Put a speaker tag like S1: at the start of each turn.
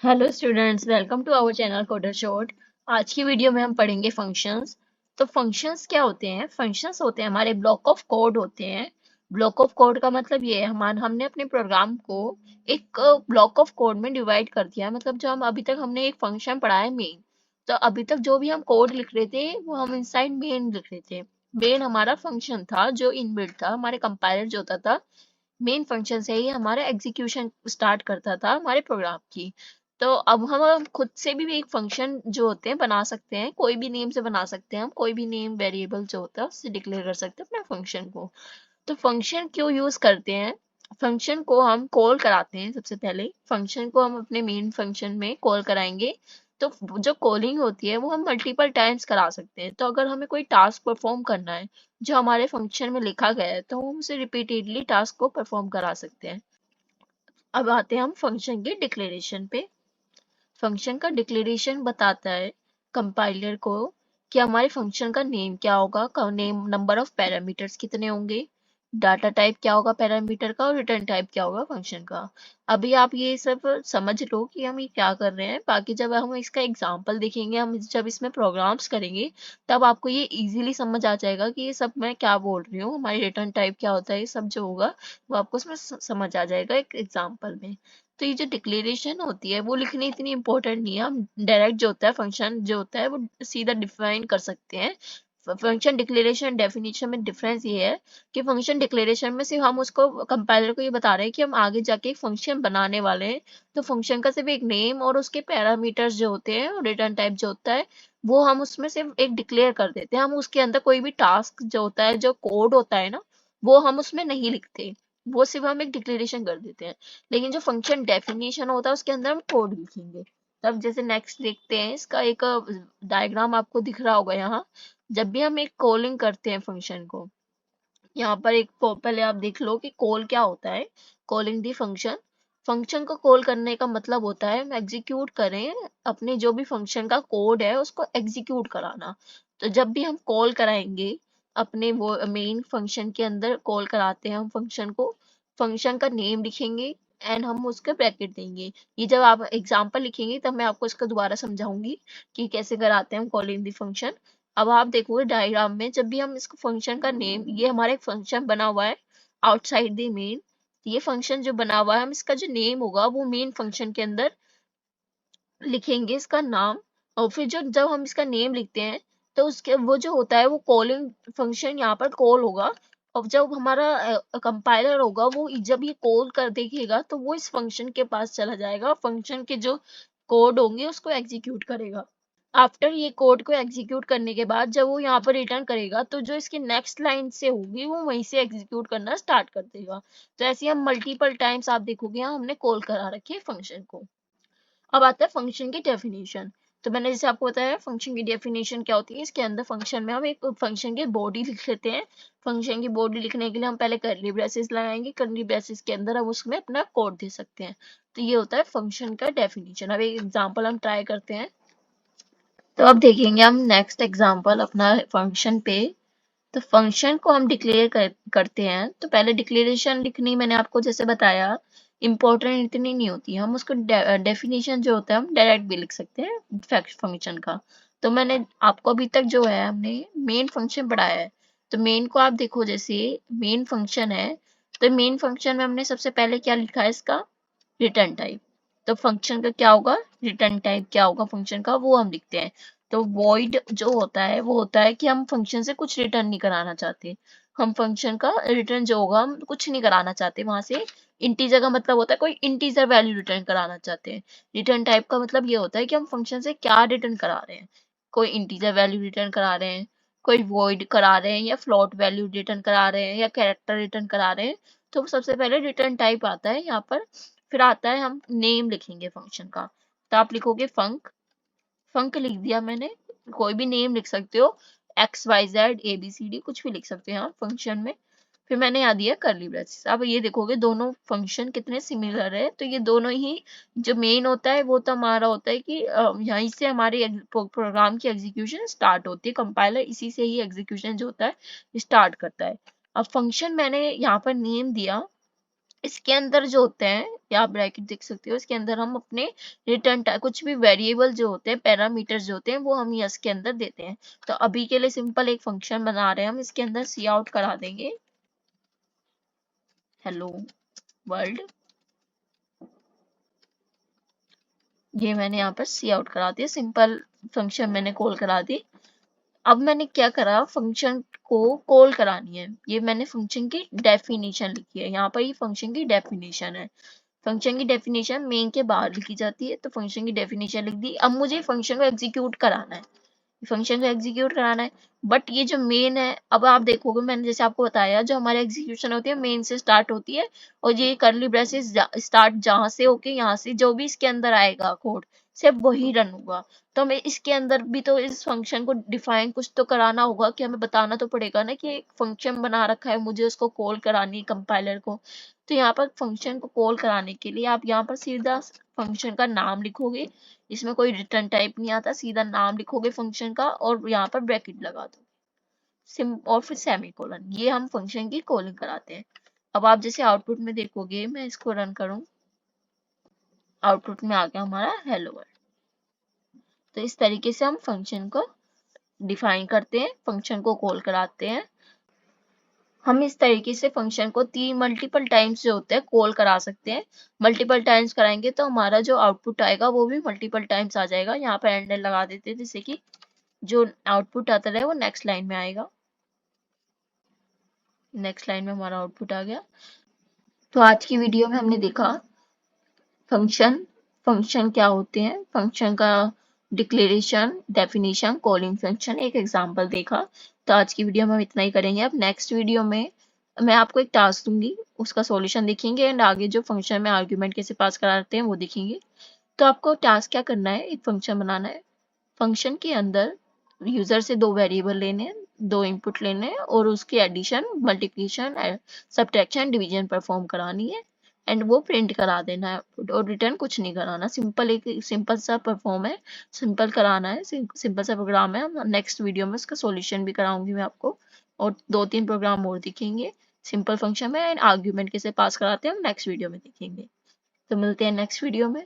S1: Hello students, welcome to our channel coder short. आज की video में हम पढ़ेंगे फंक्शंस। तो फंक्शंस क्या होते हैं? फंक्शंस होते हैं हमारे ब्लॉक ऑफ कोड होते हैं। ब्लॉक ऑफ कोड का मतलब ये है हमने अपने प्रोग्राम को एक ब्लॉक ऑफ कोड में डिवाइड कर दिया है। मतलब जो हम अभी तक हमने एक फंक्शन पढ़ा है मेन, तो अभी तक जो भी हम कोड लिख रहे थे वो हम इनसाइड मेन लिख रहे थे। मेन हमारा फंक्शन था जो इनबिल्ट था, हमारे कंपाइलर जो होता था। मेन फंक्शन से ही हमारा एग्जीक्यूशन स्टार्ट करता था हमारे प्रोग्राम की। तो अब हम खुद से भी एक फंक्शन जो होते हैं बना सकते हैं, कोई भी नेम से बना सकते हैं। हम कोई भी नेम वेरिएबल जो होता है उससे डिक्लेयर कर सकते हैं अपने फंक्शन को। तो फंक्शन क्यों यूज करते हैं? फंक्शन को हम कॉल कराते हैं। सबसे पहले फंक्शन को हम अपने मेन फंक्शन में कॉल कराएंगे। तो जो कॉलिंग होती है वो हम मल्टीपल टाइम्स करा सकते हैं। तो अगर हमें कोई टास्क परफॉर्म करना है जो हमारे फंक्शन में लिखा गया है, तो हम उसे रिपीटेडली टास्क को परफॉर्म करा सकते हैं। अब आते हैं हम फंक्शन के डिक्लेरेशन पे। फंक्शन का डिक्लेरेशन बताता है कंपाइलर को कि हमारे फंक्शन का नेम क्या होगा, नेम, नंबर ऑफ पैरामीटर्स कितने होंगे, डाटा टाइप क्या होगा पैरामीटर का, और रिटर्न टाइप क्या होगा फंक्शन का। अभी आप ये सब समझ लो कि हम ये क्या कर रहे हैं। बाकी जब हम इसका एग्जांपल देखेंगे, हम जब इसमें प्रोग्राम्स करेंगे, तब आपको ये इजीली समझ आ जाएगा कि ये सब मैं क्या बोल रही हूँ, हमारी रिटर्न टाइप क्या होता है। ये सब जो होगा वो आपको उसमें समझ आ जाएगा एक एग्जाम्पल में। तो ये जो डिक्लेरेशन होती है वो लिखनी इतनी इंपॉर्टेंट नहीं है। हम डायरेक्ट जो होता है फंक्शन जो होता है वो सीधा डिफाइन कर सकते हैं। फंक्शन डिक्लेरेशन डेफिनेशन में डिफरेंस ये है कि फंक्शन डिक्लेरेशन में सिर्फ हम उसको कंपाइलर को ये बता रहे हैं कि हम आगे जाके एक फंक्शन बनाने वाले हैं। तो फंक्शन का सिर्फ एक नेम और उसके पैरामीटर्स जो होते हैं और रिटर्न टाइप जो होता है वो हम उसमें सिर्फ एक डिक्लेयर कर देते हैं। हम उसके अंदर कोई भी टास्क जो होता है, जो कोड होता है ना, वो हम उसमें नहीं लिखते। वो सिर्फ हम एक डिक्लेरेशन कर देते हैं। लेकिन जो फंक्शन डेफिनेशन होता है उसके अंदर हम कोड लिखेंगे। तब जैसे नेक्स्ट देखते हैं, इसका एक डायग्राम आपको दिख रहा होगा यहाँ। जब भी हम एक कॉलिंग करते हैं फंक्शन को, यहाँ पर एक पहले आप देख लो कि कॉल क्या होता है। कॉलिंग दी फंक्शन, फंक्शन को कॉल करने का मतलब होता है हम एग्जीक्यूट करें अपने जो भी फंक्शन का कोड है उसको एग्जीक्यूट कराना। तो जब भी हम कॉल कराएंगे अपने वो मेन फंक्शन के अंदर कॉल कराते हैं हम फंक्शन को, फंक्शन का नेम लिखेंगे एंड हम उसके ब्रैकेट देंगे। ये जब आप एग्जाम्पल लिखेंगे तब मैं आपको इसका दोबारा समझाऊंगी कि कैसे कराते हैं हम कॉलिंग दी फंक्शन। अब आप देखोगे डायग्राम में, जब भी हम इसको फंक्शन का नेम, ये हमारा एक फंक्शन बना हुआ है आउटसाइड द मेन। ये फंक्शन जो बना हुआ है, हम इसका जो नेम होगा वो मेन फंक्शन के अंदर लिखेंगे इसका नाम। और फिर जो जब हम इसका नेम लिखते हैं तो उसके वो जो होता है वो कॉलिंग फंक्शन यहाँ पर कॉल होगा। और जब हमारा कंपाइलर होगा वो जब ये कॉल कर देखेगा तो वो इस फंक्शन के पास चला जाएगा, फंक्शन के जो कोड होंगे उसको एग्जीक्यूट करेगा। आफ्टर ये कोड को एग्जीक्यूट करने के बाद जब वो यहाँ पर रिटर्न करेगा तो जो इसकी नेक्स्ट लाइन से होगी वो वहीं से एग्जीक्यूट करना स्टार्ट कर देगा। तो ऐसे हम मल्टीपल टाइम्स आप देखोगे यहाँ हमने कॉल करा रखी है फंक्शन को। अब आता है फंक्शन की डेफिनेशन। तो मैंने जैसे आपको बताया फंक्शन की डेफिनेशन क्या होती है। इसके अंदर फंक्शन में हम एक फंक्शन की बॉडी लिख लेते हैं। फंक्शन की बॉडी लिखने के लिए हम पहले कर्ली ब्रेसेस लगाएंगे। कर्ली ब्रेसेस के अंदर हम उसमें अपना कोड दे सकते हैं। तो ये होता है फंक्शन का डेफिनेशन। अब एक एग्जाम्पल हम ट्राई करते हैं। तो अब देखेंगे हम नेक्स्ट एग्जाम्पल अपना फंक्शन पे। तो फंक्शन को हम करते हैं। तो पहले डिक्लेरेशन लिखनी मैंने आपको जैसे बताया इम्पोर्टेंट इतनी नहीं होती, हम उसको डेफिनेशन जो होता है हम डायरेक्ट भी लिख सकते हैं फंक्शन का। तो मैंने आपको अभी तक जो है हमने मेन फंक्शन पढ़ाया है। तो मेन को आप देखो, जैसे मेन फंक्शन है तो मेन फंक्शन में हमने सबसे पहले क्या लिखा है, इसका रिटर्न टाइप। तो फंक्शन का क्या होगा, रिटर्न टाइप क्या होगा फंक्शन का वो हम लिखते हैं। तो वॉइड जो होता है वो होता है कि हम फंक्शन से कुछ रिटर्न नहीं कराना चाहते। हम फंक्शन का रिटर्न जो होगा हम कुछ नहीं कराना चाहते वहां से। इंटीजर का मतलब होता है कोई इंटीजर वैल्यू रिटर्न कराना चाहते हैं। रिटर्न टाइप का मतलब ये होता है कि हम फंक्शन से क्या रिटर्न करा रहे हैं। कोई इंटीजर वैल्यू रिटर्न करा रहे हैं, कोई वॉइड करा रहे हैं, या फ्लोट वैल्यू रिटर्न करा रहे हैं, या कैरेक्टर रिटर्न करा रहे हैं। तो सबसे पहले रिटर्न टाइप आता है यहाँ पर। फिर आता है हम नेम लिखेंगे फंक्शन का। तो आप लिखोगे फंक। फंक लिख दिया मैंने। कोई भी नेम लिख सकते हो, X Y Z A B C D कुछ भी लिख सकते हैं आप फंक्शन में। फिर मैंने यहाँ दिया कर्ली ब्रेसेस। अब ये देखोगे दोनों फंक्शन कितने सिमिलर है। तो ये दोनों ही, जो मेन होता है वो तो हमारा होता है कि यहीं से हमारे प्रोग्राम की एग्जीक्यूशन स्टार्ट होती है। कंपाइलर इसी से ही एग्जीक्यूशन जो होता है स्टार्ट करता है। अब फंक्शन मैंने यहाँ पर नेम दिया इसके अंदर जो होते हैं, या आप ब्रैकेट देख सकते हो, इसके अंदर हम अपने रिटर्न टाइप कुछ भी वेरिएबल जो होते हैं, पैरामीटर जो होते हैं, वो हम इसके अंदर देते हैं। तो अभी के लिए सिंपल एक फंक्शन बना रहे हैं हम, इसके अंदर सी आउट करा देंगे हेलो वर्ल्ड। ये मैंने यहाँ पर सी आउट करा दिया, सिंपल फंक्शन मैंने कॉल करा दी। अब मैंने क्या करा, फंक्शन को कॉल करानी है। ये मैंने फंक्शन की डेफिनेशन लिखी है, यहाँ पर ये फंक्शन की डेफिनेशन है। फंक्शन की डेफिनेशन मेन के बाहर लिखी जाती है, तो फंक्शन की डेफिनेशन लिख दी। अब मुझे फंक्शन को एग्जीक्यूट कराना है, फंक्शन को एग्जीक्यूट कराना है। बट ये जो मेन है, अब आप देखोगे मैंने जैसे आपको बताया, जो हमारे एग्जीक्यूशन होती है मेन से स्टार्ट होती है, और ये करली ब्रेसेस स्टार्ट जहां से होके यहाँ से जो भी इसके अंदर आएगा कोड सिर्फ वही रन होगा। तो हमें इसके अंदर भी तो इस फंक्शन को डिफाइन कुछ तो कराना होगा, कि हमें बताना तो पड़ेगा ना कि एक फंक्शन बना रखा है, मुझे उसको कॉल करानी है कंपाइलर को। तो यहाँ पर फंक्शन को कॉल कराने के लिए आप यहाँ पर सीधा फंक्शन का नाम लिखोगे, इसमें कोई रिटर्न टाइप नहीं आता, सीधा नाम लिखोगे फंक्शन का और यहाँ पर ब्रैकेट लगा दो सिम और फिर सेमीकोलन। ये हम फंक्शन की कॉलिंग कराते हैं। अब आप जैसे आउटपुट में देखोगे, मैं इसको रन करूं, आउटपुट में आ गया हमारा हेलो वर्ल्ड। तो इस तरीके से हम फंक्शन को डिफाइन करते हैं, फंक्शन को कॉल कराते हैं। हम इस तरीके से फंक्शन को तीन मल्टीपल टाइम्स जो होते हैं कॉल करा सकते हैं। मल्टीपल टाइम्स कराएंगे तो हमारा जो आउटपुट आएगा वो भी मल्टीपल टाइम्स आ जाएगा। यहाँ पर एंडर लगा देते हैं, जिससे कि जो आउटपुट आता है वो नेक्स्ट लाइन में आएगा। नेक्स्ट लाइन में हमारा आउटपुट आ गया। तो आज की वीडियो में हमने देखा फंक्शन, फंक्शन क्या होते हैं, फंक्शन का डिक्लेरेशन, डेफिनेशन, कॉलिंग फंक्शन, एक एग्जांपल देखा। तो आज की वीडियो में हम इतना ही करेंगे। अब नेक्स्ट वीडियो में मैं आपको एक टास्क दूंगी, उसका सॉल्यूशन देखेंगे, एंड आगे जो फंक्शन में आर्ग्यूमेंट कैसे पास कराते हैं वो देखेंगे। तो आपको टास्क क्या करना है, एक फंक्शन बनाना है। फंक्शन के अंदर यूजर से दो वेरिएबल लेने हैं, दो इनपुट लेने हैं, और उसकी addition, multiplication, subtraction, division perform करानी है, एंड वो प्रिंट करा देना है, और रिटर्न कुछ नहीं कराना। सिंपल, एक सिंपल सा परफॉर्म है, सिंपल कराना है, सिंपल सा प्रोग्राम है। नेक्स्ट वीडियो में उसका सॉल्यूशन भी कराऊंगी मैं आपको, और दो तीन प्रोग्राम और दिखेंगे सिंपल फंक्शन में, एंड आर्ग्यूमेंट कैसे पास कराते हैं हम नेक्स्ट वीडियो में देखेंगे। तो मिलते हैं नेक्स्ट वीडियो में।